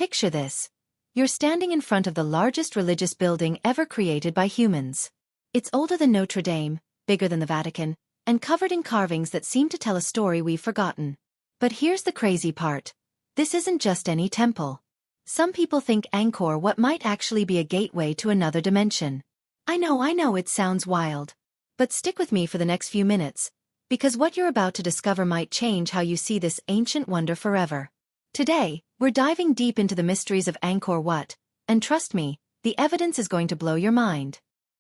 Picture this. You're standing in front of the largest religious building ever created by humans. It's older than Notre Dame, bigger than the Vatican, and covered in carvings that seem to tell a story we've forgotten. But here's the crazy part. This isn't just any temple. Some people think Angkor Wat might actually be a gateway to another dimension. I know, it sounds wild. But stick with me for the next few minutes, because what you're about to discover might change how you see this ancient wonder forever. Today, we're diving deep into the mysteries of Angkor Wat, and trust me, the evidence is going to blow your mind.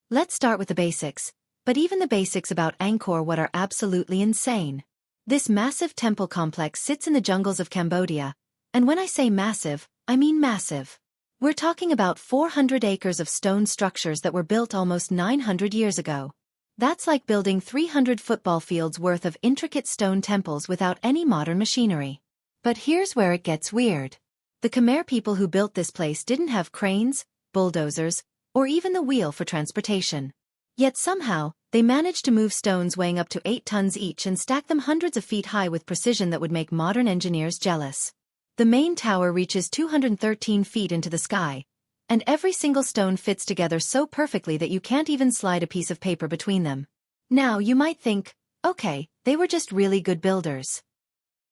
Let's start with the basics, but even the basics about Angkor Wat are absolutely insane. This massive temple complex sits in the jungles of Cambodia, and when I say massive, I mean massive. We're talking about 400 acres of stone structures that were built almost 900 years ago. That's like building 300 football fields worth of intricate stone temples without any modern machinery. But here's where it gets weird. The Khmer people who built this place didn't have cranes, bulldozers, or even the wheel for transportation. Yet somehow, they managed to move stones weighing up to 8 tons each and stack them hundreds of feet high with precision that would make modern engineers jealous. The main tower reaches 213 feet into the sky, and every single stone fits together so perfectly that you can't even slide a piece of paper between them. Now you might think, okay, they were just really good builders.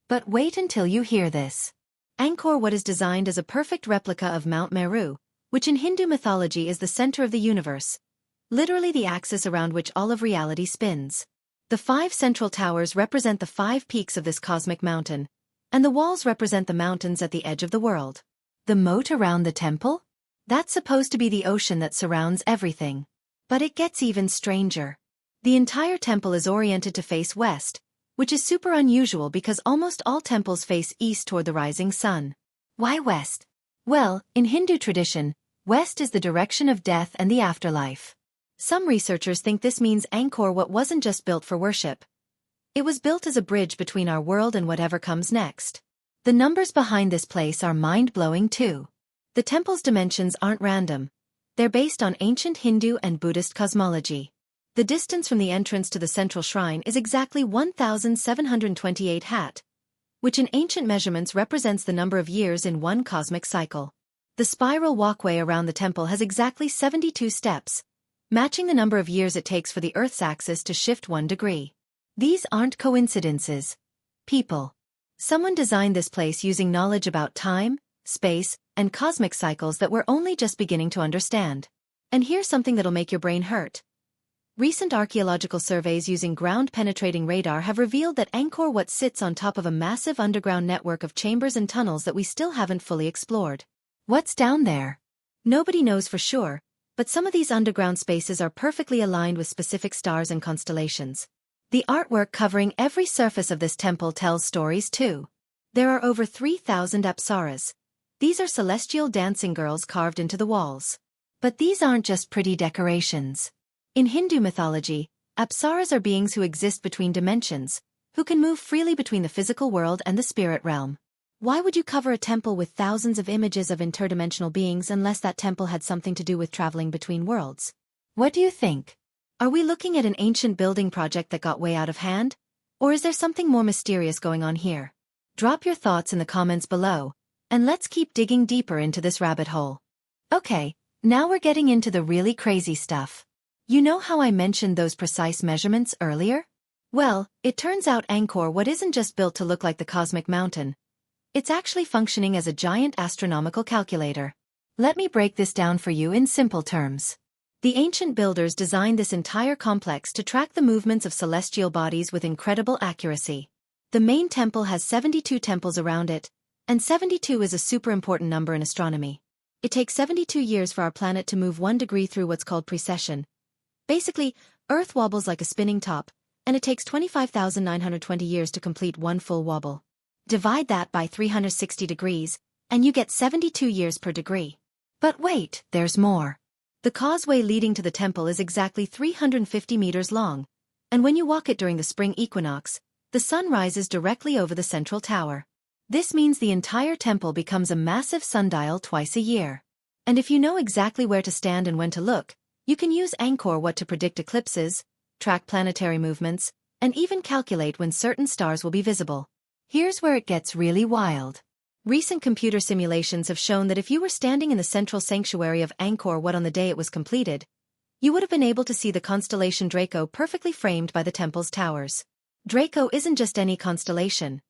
But wait until you hear this. Angkor Wat is designed as a perfect replica of Mount Meru, which in Hindu mythology is the center of the universe, literally the axis around which all of reality spins. The 5 central towers represent the 5 peaks of this cosmic mountain, and the walls represent the mountains at the edge of the world. The moat around the temple? That's supposed to be the ocean that surrounds everything. But it gets even stranger. The entire temple is oriented to face west, which is super unusual because almost all temples face east toward the rising sun. Why west? Well, in Hindu tradition, west is the direction of death and the afterlife. Some researchers think this means Angkor Wat wasn't just built for worship. It was built as a bridge between our world and whatever comes next. The numbers behind this place are mind-blowing too. The temple's dimensions aren't random. They're based on ancient Hindu and Buddhist cosmology. The distance from the entrance to the central shrine is exactly 1,728 hat, which in ancient measurements represents the number of years in one cosmic cycle. The spiral walkway around the temple has exactly 72 steps, matching the number of years it takes for the Earth's axis to shift 1 degree. These aren't coincidences, people. Someone designed this place using knowledge about time, space, and cosmic cycles that we're only just beginning to understand. And here's something that'll make your brain hurt. Recent archaeological surveys using ground-penetrating radar have revealed that Angkor Wat sits on top of a massive underground network of chambers and tunnels that we still haven't fully explored. What's down there? Nobody knows for sure, but some of these underground spaces are perfectly aligned with specific stars and constellations. The artwork covering every surface of this temple tells stories too. There are over 3,000 apsaras. These are celestial dancing girls carved into the walls. But these aren't just pretty decorations. In Hindu mythology, apsaras are beings who exist between dimensions, who can move freely between the physical world and the spirit realm. Why would you cover a temple with thousands of images of interdimensional beings unless that temple had something to do with traveling between worlds? What do you think? Are we looking at an ancient building project that got way out of hand? Or is there something more mysterious going on here? Drop your thoughts in the comments below, and let's keep digging deeper into this rabbit hole. Okay, now we're getting into the really crazy stuff. You know how I mentioned those precise measurements earlier? Well, it turns out Angkor Wat isn't just built to look like the cosmic mountain. It's actually functioning as a giant astronomical calculator. Let me break this down for you in simple terms. The ancient builders designed this entire complex to track the movements of celestial bodies with incredible accuracy. The main temple has 72 temples around it, and 72 is a super important number in astronomy. It takes 72 years for our planet to move 1 degree through what's called precession. Basically, Earth wobbles like a spinning top, and it takes 25,920 years to complete 1 full wobble. Divide that by 360 degrees, and you get 72 years per degree. But wait, there's more. The causeway leading to the temple is exactly 350 meters long, and when you walk it during the spring equinox, the sun rises directly over the central tower. This means the entire temple becomes a massive sundial twice a year. And if you know exactly where to stand and when to look, you can use Angkor Wat to predict eclipses, track planetary movements, and even calculate when certain stars will be visible. Here's where it gets really wild. Recent computer simulations have shown that if you were standing in the central sanctuary of Angkor Wat on the day it was completed, you would have been able to see the constellation Draco perfectly framed by the temple's towers. Draco isn't just any constellation.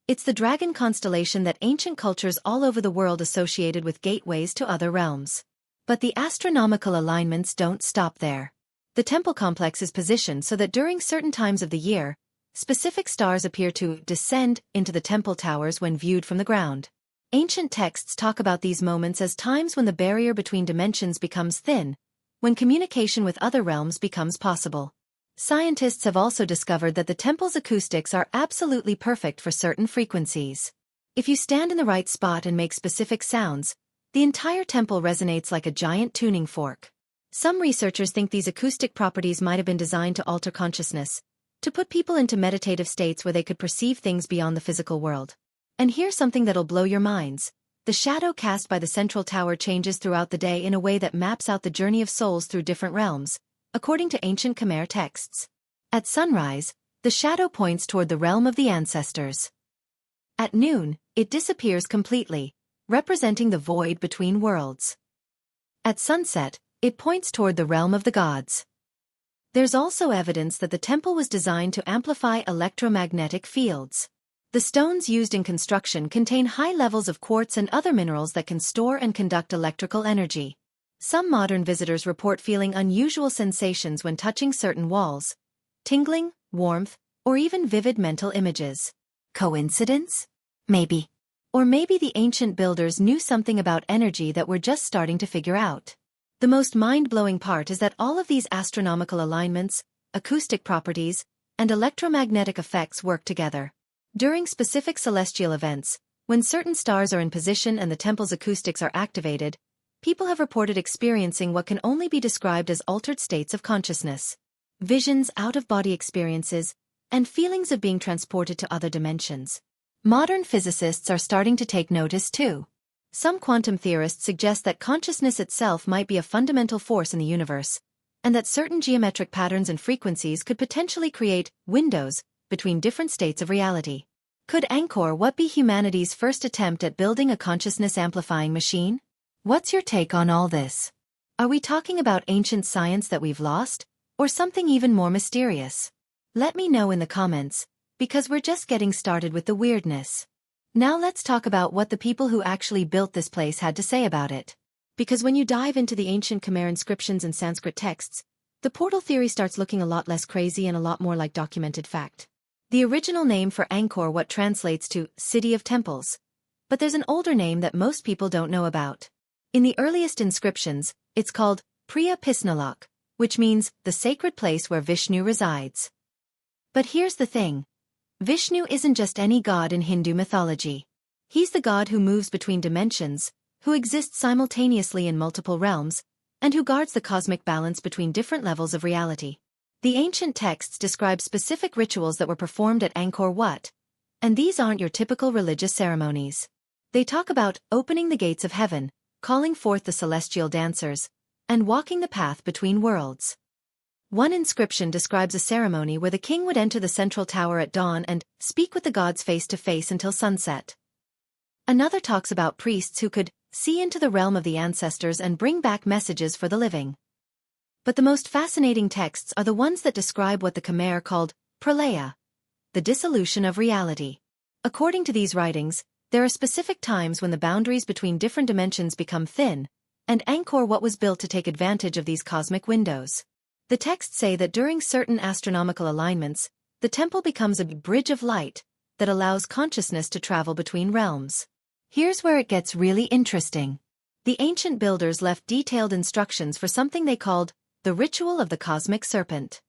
It's the dragon constellation that ancient cultures all over the world associated with gateways to other realms. But the astronomical alignments don't stop there. The temple complex is positioned so that during certain times of the year, specific stars appear to descend into the temple towers when viewed from the ground. Ancient texts talk about these moments as times when the barrier between dimensions becomes thin, when communication with other realms becomes possible. Scientists have also discovered that the temple's acoustics are absolutely perfect for certain frequencies. If you stand in the right spot and make specific sounds, the entire temple resonates like a giant tuning fork. Some researchers think these acoustic properties might have been designed to alter consciousness, to put people into meditative states where they could perceive things beyond the physical world. And here's something that'll blow your minds. The shadow cast by the central tower changes throughout the day in a way that maps out the journey of souls through different realms, according to ancient Khmer texts. At sunrise, the shadow points toward the realm of the ancestors. At noon, it disappears completely, representing the void between worlds. At sunset, it points toward the realm of the gods. There's also evidence that the temple was designed to amplify electromagnetic fields. The stones used in construction contain high levels of quartz and other minerals that can store and conduct electrical energy. Some modern visitors report feeling unusual sensations when touching certain walls, tingling, warmth, or even vivid mental images. Coincidence? Maybe. Or maybe the ancient builders knew something about energy that we're just starting to figure out. The most mind-blowing part is that all of these astronomical alignments, acoustic properties, and electromagnetic effects work together. During specific celestial events, when certain stars are in position and the temple's acoustics are activated, people have reported experiencing what can only be described as altered states of consciousness. Visions, out-of-body experiences, and feelings of being transported to other dimensions. Modern physicists are starting to take notice too. Some quantum theorists suggest that consciousness itself might be a fundamental force in the universe, and that certain geometric patterns and frequencies could potentially create windows between different states of reality. Could Angkor Wat be humanity's first attempt at building a consciousness-amplifying machine? What's your take on all this? Are we talking about ancient science that we've lost, or something even more mysterious? Let me know in the comments, because we're just getting started with the weirdness. Now let's talk about what the people who actually built this place had to say about it. Because when you dive into the ancient Khmer inscriptions and Sanskrit texts, the portal theory starts looking a lot less crazy and a lot more like documented fact. The original name for Angkor Wat translates to City of Temples, but there's an older name that most people don't know about. In the earliest inscriptions, it's called Priya Pisnalok, which means the sacred place where Vishnu resides. But here's the thing. Vishnu isn't just any god in Hindu mythology. He's the god who moves between dimensions, who exists simultaneously in multiple realms, and who guards the cosmic balance between different levels of reality. The ancient texts describe specific rituals that were performed at Angkor Wat, and these aren't your typical religious ceremonies. They talk about opening the gates of heaven, calling forth the celestial dancers, and walking the path between worlds. One inscription describes a ceremony where the king would enter the central tower at dawn and speak with the gods face to face until sunset. Another talks about priests who could see into the realm of the ancestors and bring back messages for the living. But the most fascinating texts are the ones that describe what the Khmer called pralaya, the dissolution of reality. According to these writings, there are specific times when the boundaries between different dimensions become thin, and Angkor Wat was built to take advantage of these cosmic windows. The texts say that during certain astronomical alignments, the temple becomes a bridge of light that allows consciousness to travel between realms. Here's where it gets really interesting. The ancient builders left detailed instructions for something they called the ritual of the cosmic serpent.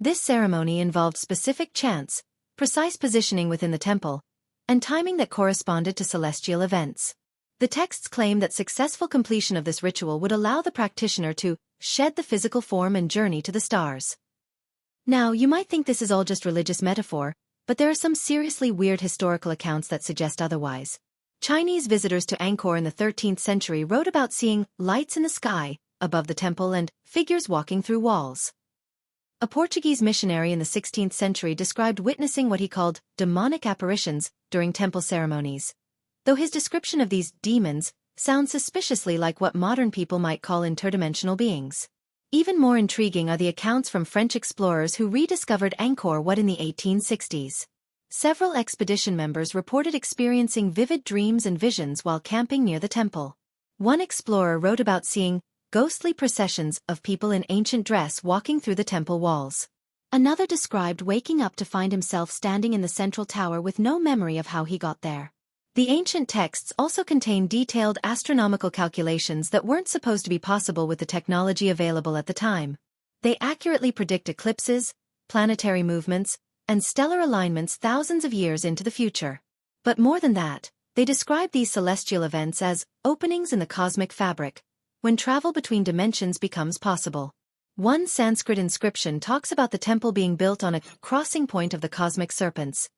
This ceremony involved specific chants, precise positioning within the temple, and timing that corresponded to celestial events. The texts claim that successful completion of this ritual would allow the practitioner to shed the physical form and journey to the stars. Now, you might think this is all just religious metaphor, but there are some seriously weird historical accounts that suggest otherwise. Chinese visitors to Angkor in the 13th century wrote about seeing lights in the sky above the temple and figures walking through walls. A Portuguese missionary in the 16th century described witnessing what he called demonic apparitions during temple ceremonies, though his description of these demons sounds suspiciously like what modern people might call interdimensional beings. Even more intriguing are the accounts from French explorers who rediscovered Angkor Wat in the 1860s. Several expedition members reported experiencing vivid dreams and visions while camping near the temple. One explorer wrote about seeing ghostly processions of people in ancient dress walking through the temple walls. Another described waking up to find himself standing in the central tower with no memory of how he got there. The ancient texts also contain detailed astronomical calculations that weren't supposed to be possible with the technology available at the time. They accurately predict eclipses, planetary movements, and stellar alignments thousands of years into the future. But more than that, they describe these celestial events as openings in the cosmic fabric, when travel between dimensions becomes possible. One Sanskrit inscription talks about the temple being built on a crossing point of the cosmic serpents,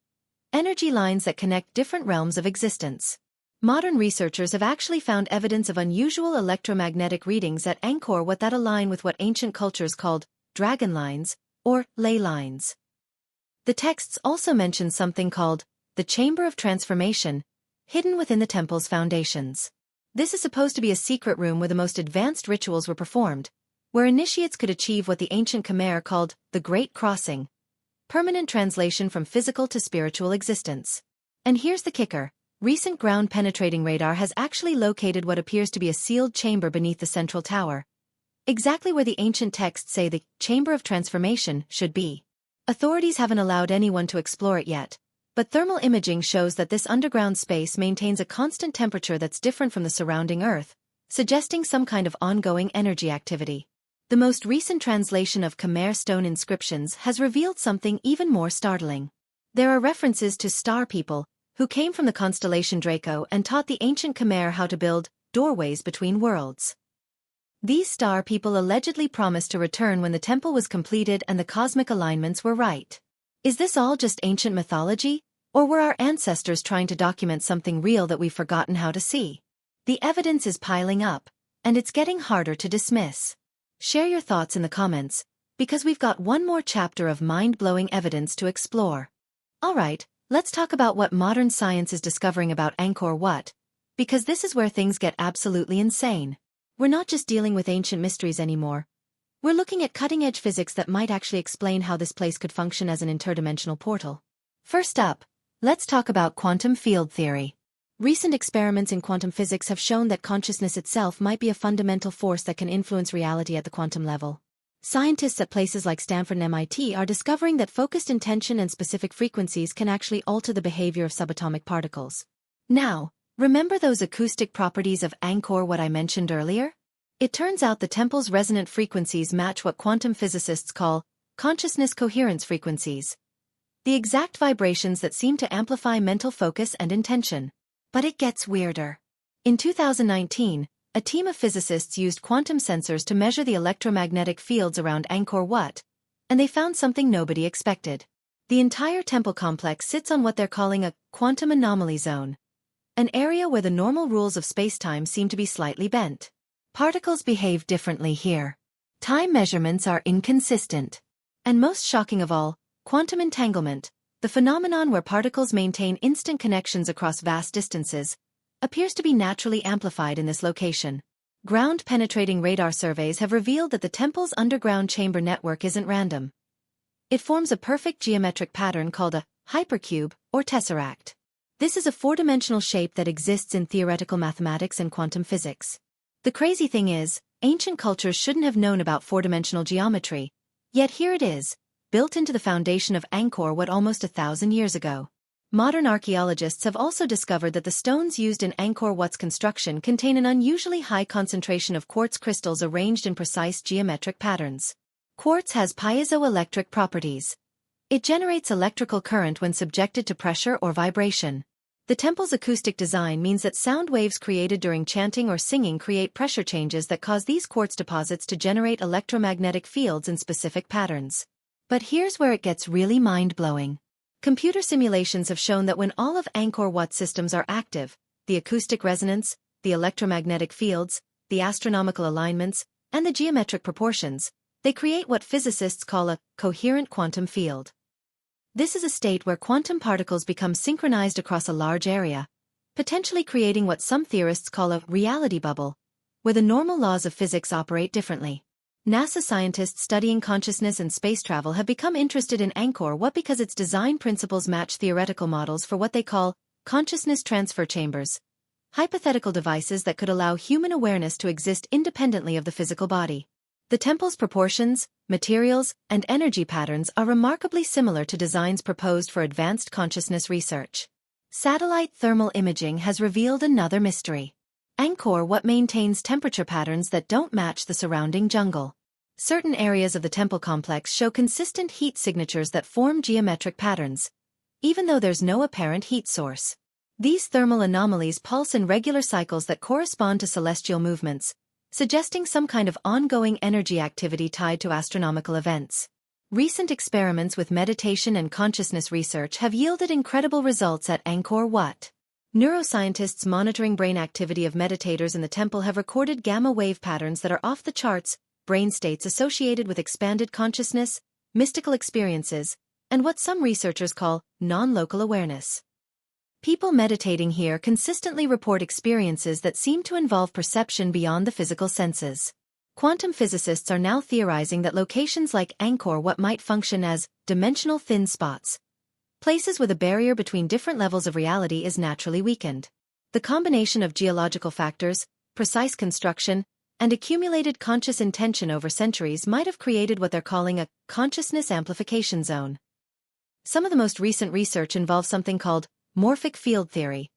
energy lines that connect different realms of existence. Modern researchers have actually found evidence of unusual electromagnetic readings at Angkor Wat that align with what ancient cultures called dragon lines or ley lines. The texts also mention something called the Chamber of Transformation, hidden within the temple's foundations. This is supposed to be a secret room where the most advanced rituals were performed, where initiates could achieve what the ancient Khmer called the Great Crossing, permanent translation from physical to spiritual existence. And here's the kicker. Recent ground-penetrating radar has actually located what appears to be a sealed chamber beneath the central tower, exactly where the ancient texts say the Chamber of Transformation should be. Authorities haven't allowed anyone to explore it yet, but thermal imaging shows that this underground space maintains a constant temperature that's different from the surrounding Earth, suggesting some kind of ongoing energy activity. The most recent translation of Khmer stone inscriptions has revealed something even more startling. There are references to star people, who came from the constellation Draco and taught the ancient Khmer how to build doorways between worlds. These star people allegedly promised to return when the temple was completed and the cosmic alignments were right. Is this all just ancient mythology, or were our ancestors trying to document something real that we've forgotten how to see? The evidence is piling up, and it's getting harder to dismiss. Share your thoughts in the comments, because we've got one more chapter of mind-blowing evidence to explore. Alright, let's talk about what modern science is discovering about Angkor Wat, because this is where things get absolutely insane. We're not just dealing with ancient mysteries anymore. We're looking at cutting-edge physics that might actually explain how this place could function as an interdimensional portal. First up, let's talk about quantum field theory. Recent experiments in quantum physics have shown that consciousness itself might be a fundamental force that can influence reality at the quantum level. Scientists at places like Stanford and MIT are discovering that focused intention and specific frequencies can actually alter the behavior of subatomic particles. Now, remember those acoustic properties of Angkor Wat I mentioned earlier? It turns out the temple's resonant frequencies match what quantum physicists call consciousness coherence frequencies, the exact vibrations that seem to amplify mental focus and intention. But it gets weirder. In 2019, a team of physicists used quantum sensors to measure the electromagnetic fields around Angkor Wat, and they found something nobody expected. The entire temple complex sits on what they're calling a quantum anomaly zone, an area where the normal rules of spacetime seem to be slightly bent. Particles behave differently here. Time measurements are inconsistent. And most shocking of all, quantum entanglement, the phenomenon where particles maintain instant connections across vast distances, appears to be naturally amplified in this location. Ground-penetrating radar surveys have revealed that the temple's underground chamber network isn't random. It forms a perfect geometric pattern called a hypercube or tesseract. This is a four-dimensional shape that exists in theoretical mathematics and quantum physics. The crazy thing is, ancient cultures shouldn't have known about four-dimensional geometry, yet here it is, built into the foundation of Angkor Wat almost 1,000 years ago. Modern archaeologists have also discovered that the stones used in Angkor Wat's construction contain an unusually high concentration of quartz crystals arranged in precise geometric patterns. Quartz has piezoelectric properties. It generates electrical current when subjected to pressure or vibration. The temple's acoustic design means that sound waves created during chanting or singing create pressure changes that cause these quartz deposits to generate electromagnetic fields in specific patterns. But here's where it gets really mind-blowing. Computer simulations have shown that when all of Angkor Wat's systems are active, the acoustic resonance, the electromagnetic fields, the astronomical alignments, and the geometric proportions, they create what physicists call a coherent quantum field. This is a state where quantum particles become synchronized across a large area, potentially creating what some theorists call a reality bubble, where the normal laws of physics operate differently. NASA scientists studying consciousness and space travel have become interested in Angkor Wat because its design principles match theoretical models for what they call consciousness transfer chambers, hypothetical devices that could allow human awareness to exist independently of the physical body. The temple's proportions, materials, and energy patterns are remarkably similar to designs proposed for advanced consciousness research. Satellite thermal imaging has revealed another mystery. Angkor Wat maintains temperature patterns that don't match the surrounding jungle. Certain areas of the temple complex show consistent heat signatures that form geometric patterns, even though there's no apparent heat source. These thermal anomalies pulse in regular cycles that correspond to celestial movements, suggesting some kind of ongoing energy activity tied to astronomical events. Recent experiments with meditation and consciousness research have yielded incredible results at Angkor Wat. Neuroscientists monitoring brain activity of meditators in the temple have recorded gamma wave patterns that are off the charts, brain states associated with expanded consciousness, mystical experiences, and what some researchers call non-local awareness. People meditating here consistently report experiences that seem to involve perception beyond the physical senses. Quantum physicists are now theorizing that locations like Angkor Wat might function as dimensional thin spots, places where the barrier between different levels of reality is naturally weakened. The combination of geological factors, precise construction, and accumulated conscious intention over centuries might have created what they're calling a consciousness amplification zone. Some of the most recent research involves something called morphic field theory,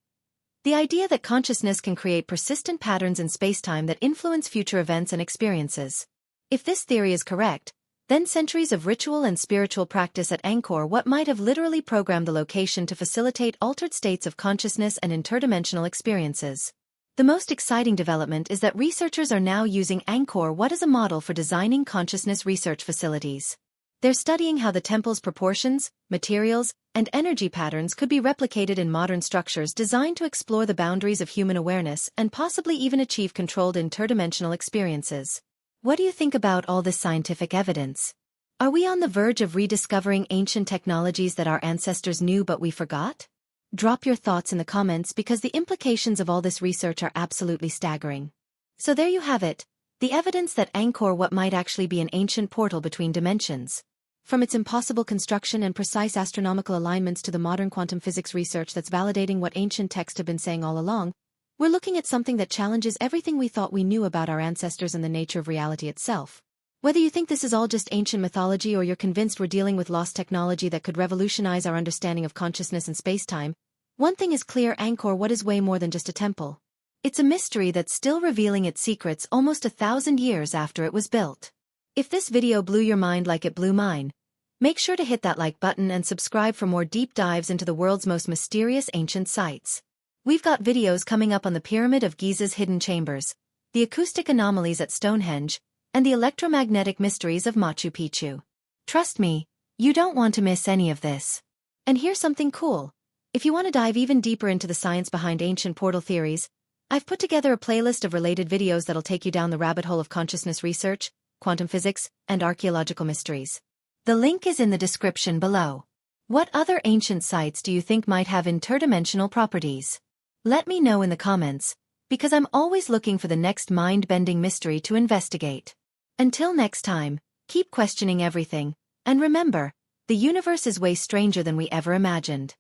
the idea that consciousness can create persistent patterns in spacetime that influence future events and experiences. If this theory is correct, then centuries of ritual and spiritual practice at Angkor Wat might have literally programmed the location to facilitate altered states of consciousness and interdimensional experiences. The most exciting development is that researchers are now using Angkor Wat as a model for designing consciousness research facilities. They're studying how the temple's proportions, materials, and energy patterns could be replicated in modern structures designed to explore the boundaries of human awareness and possibly even achieve controlled interdimensional experiences. What do you think about all this scientific evidence? Are we on the verge of rediscovering ancient technologies that our ancestors knew but we forgot? Drop your thoughts in the comments because the implications of all this research are absolutely staggering. So there you have it, the evidence that Angkor Wat might actually be an ancient portal between dimensions. From its impossible construction and precise astronomical alignments to the modern quantum physics research that's validating what ancient texts have been saying all along, we're looking at something that challenges everything we thought we knew about our ancestors and the nature of reality itself. Whether you think this is all just ancient mythology or you're convinced we're dealing with lost technology that could revolutionize our understanding of consciousness and spacetime, one thing is clear: Angkor Wat is way more than just a temple. It's a mystery that's still revealing its secrets almost 1,000 years after it was built. If this video blew your mind like it blew mine, make sure to hit that like button and subscribe for more deep dives into the world's most mysterious ancient sites. We've got videos coming up on the Pyramid of Giza's hidden chambers, the acoustic anomalies at Stonehenge, and the electromagnetic mysteries of Machu Picchu. Trust me, you don't want to miss any of this. And here's something cool. If you want to dive even deeper into the science behind ancient portal theories, I've put together a playlist of related videos that'll take you down the rabbit hole of consciousness research, quantum physics, and archaeological mysteries. The link is in the description below. What other ancient sites do you think might have interdimensional properties? Let me know in the comments, because I'm always looking for the next mind-bending mystery to investigate. Until next time, keep questioning everything, and remember, the universe is way stranger than we ever imagined.